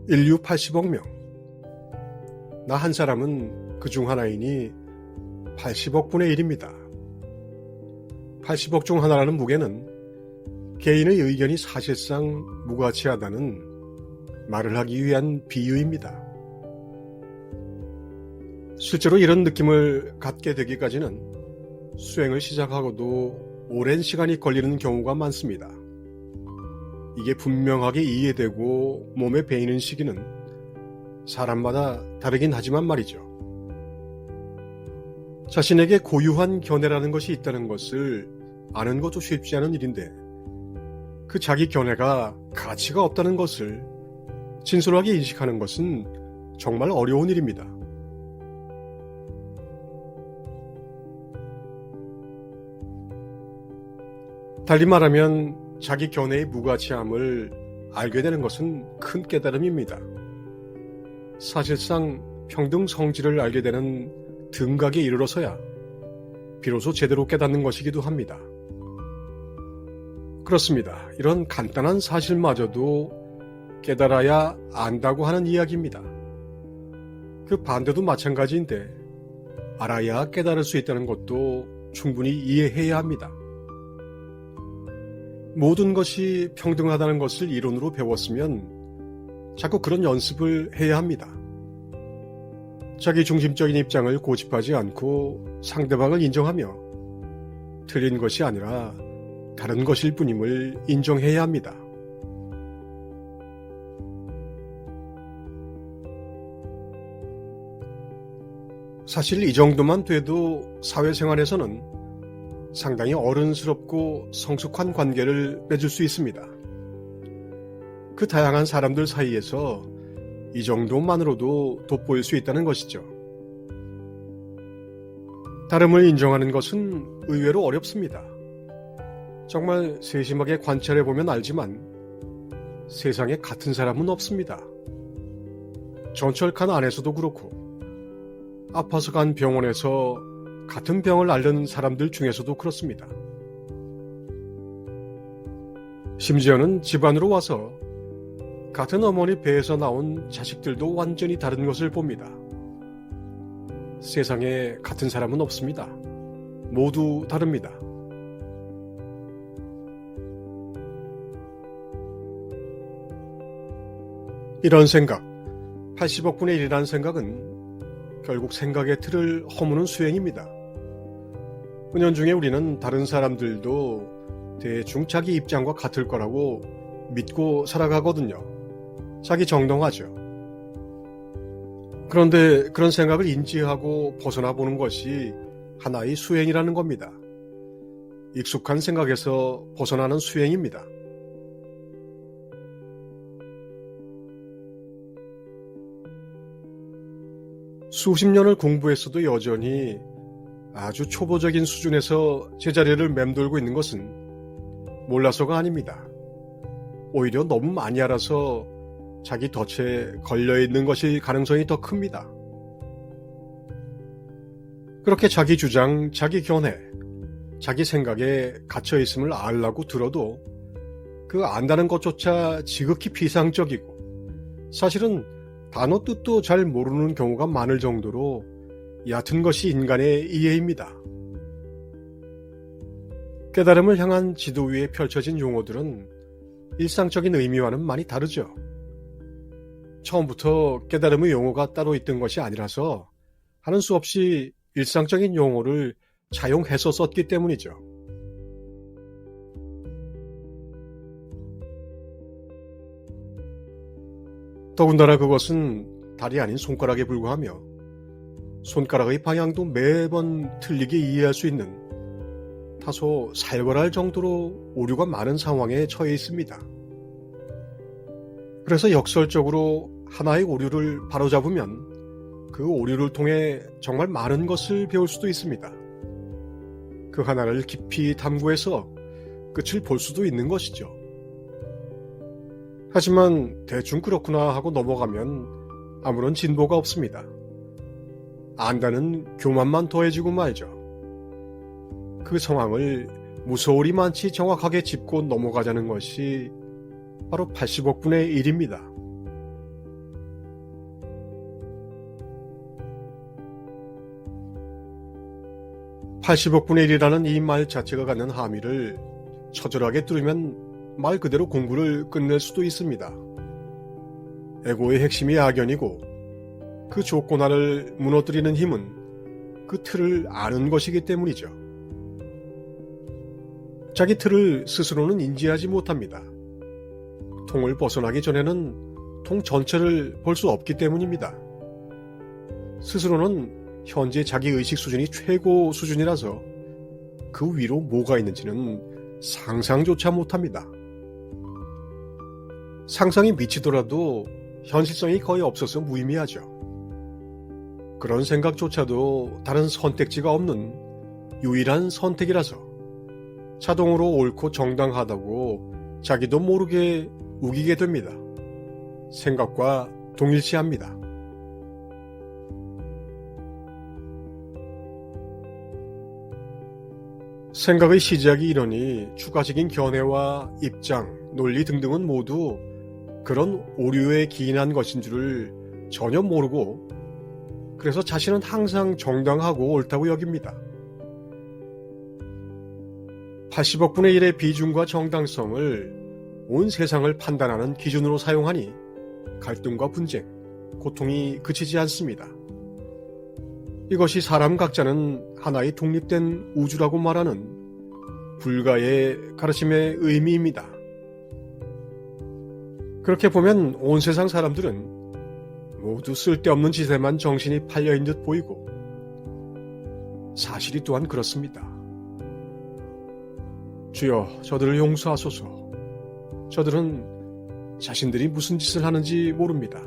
인류 80억 명. 나 한 사람은 그 중 하나이니 80억 분의 1입니다. 80억 중 하나라는 무게는 개인의 의견이 사실상 무가치하다는 말을 하기 위한 비유입니다. 실제로 이런 느낌을 갖게 되기까지는 수행을 시작하고도 오랜 시간이 걸리는 경우가 많습니다. 이게 분명하게 이해되고 몸에 배이는 시기는 사람마다 다르긴 하지만 말이죠. 자신에게 고유한 견해라는 것이 있다는 것을 아는 것도 쉽지 않은 일인데 그 자기 견해가 가치가 없다는 것을 진솔하게 인식하는 것은 정말 어려운 일입니다. 달리 말하면 자기 견해의 무가치함을 알게 되는 것은 큰 깨달음입니다. 사실상 평등 성질을 알게 되는 등각에 이르러서야 비로소 제대로 깨닫는 것이기도 합니다. 그렇습니다. 이런 간단한 사실마저도 깨달아야 안다고 하는 이야기입니다. 그 반대도 마찬가지인데 알아야 깨달을 수 있다는 것도 충분히 이해해야 합니다. 모든 것이 평등하다는 것을 이론으로 배웠으면 자꾸 그런 연습을 해야 합니다. 자기 중심적인 입장을 고집하지 않고 상대방을 인정하며 틀린 것이 아니라 다른 것일 뿐임을 인정해야 합니다. 사실 이 정도만 돼도 사회생활에서는 상당히 어른스럽고 성숙한 관계를 맺을 수 있습니다. 그 다양한 사람들 사이에서 이 정도만으로도 돋보일 수 있다는 것이죠. 다름을 인정하는 것은 의외로 어렵습니다. 정말 세심하게 관찰해보면 알지만 세상에 같은 사람은 없습니다. 전철칸 안에서도 그렇고 아파서 간 병원에서 같은 병을 앓는 사람들 중에서도 그렇습니다. 심지어는 집안으로 와서 같은 어머니 배에서 나온 자식들도 완전히 다른 것을 봅니다. 세상에 같은 사람은 없습니다. 모두 다릅니다. 이런 생각, 80억 분의 1이라는 생각은 결국 생각의 틀을 허무는 수행입니다. 은연중에 우리는 다른 사람들도 대충 자기 입장과 같을 거라고 믿고 살아가거든요. 자기 정당하죠. 그런데 그런 생각을 인지하고 벗어나 보는 것이 하나의 수행이라는 겁니다. 익숙한 생각에서 벗어나는 수행입니다. 수십 년을 공부했어도 여전히 아주 초보적인 수준에서 제자리를 맴돌고 있는 것은 몰라서가 아닙니다. 오히려 너무 많이 알아서 자기 덫에 걸려있는 것일 가능성이 더 큽니다. 그렇게 자기 주장, 자기 견해, 자기 생각에 갇혀있음을 알라고 들어도 그 안다는 것조차 지극히 피상적이고 사실은 단어 뜻도 잘 모르는 경우가 많을 정도로 얕은 것이 인간의 이해입니다. 깨달음을 향한 지도 위에 펼쳐진 용어들은 일상적인 의미와는 많이 다르죠. 처음부터 깨달음의 용어가 따로 있던 것이 아니라서 하는 수 없이 일상적인 용어를 차용해서 썼기 때문이죠. 더군다나 그것은 달이 아닌 손가락에 불과하며 손가락의 방향도 매번 틀리게 이해할 수 있는 다소 살벌할 정도로 오류가 많은 상황에 처해 있습니다. 그래서 역설적으로 하나의 오류를 바로잡으면 그 오류를 통해 정말 많은 것을 배울 수도 있습니다. 그 하나를 깊이 탐구해서 끝을 볼 수도 있는 것이죠. 하지만 대충 그렇구나 하고 넘어가면 아무런 진보가 없습니다. 안다는 교만만 더해지고 말죠. 그 상황을 무서우리만치 정확하게 짚고 넘어가자는 것이 바로 80억 분의 1입니다. 80억분의 1이라는 이 말 자체가 갖는 함의를 처절하게 뚫으면 말 그대로 공부를 끝낼 수도 있습니다. 에고의 핵심이 악연이고 그 조건화를 무너뜨리는 힘은 그 틀을 아는 것이기 때문이죠. 자기 틀을 스스로는 인지하지 못합니다. 통을 벗어나기 전에는 통 전체를 볼 수 없기 때문입니다. 스스로는 현재 자기 의식 수준이 최고 수준이라서 그 위로 뭐가 있는지는 상상조차 못합니다. 상상이 미치더라도 현실성이 거의 없어서 무의미하죠. 그런 생각조차도 다른 선택지가 없는 유일한 선택이라서 자동으로 옳고 정당하다고 자기도 모르게 우기게 됩니다. 생각과 동일시합니다. 생각의 시작이 이러니 추가적인 견해와 입장, 논리 등등은 모두 그런 오류에 기인한 것인 줄을 전혀 모르고 그래서 자신은 항상 정당하고 옳다고 여깁니다. 80억분의 1의 비중과 정당성을 온 세상을 판단하는 기준으로 사용하니 갈등과 분쟁, 고통이 그치지 않습니다. 이것이 사람 각자는 하나의 독립된 우주라고 말하는 불가의 가르침의 의미입니다. 그렇게 보면 온 세상 사람들은 모두 쓸데없는 짓에만 정신이 팔려있는 듯 보이고 사실이 또한 그렇습니다. 주여, 저들을 용서하소서. 저들은 자신들이 무슨 짓을 하는지 모릅니다.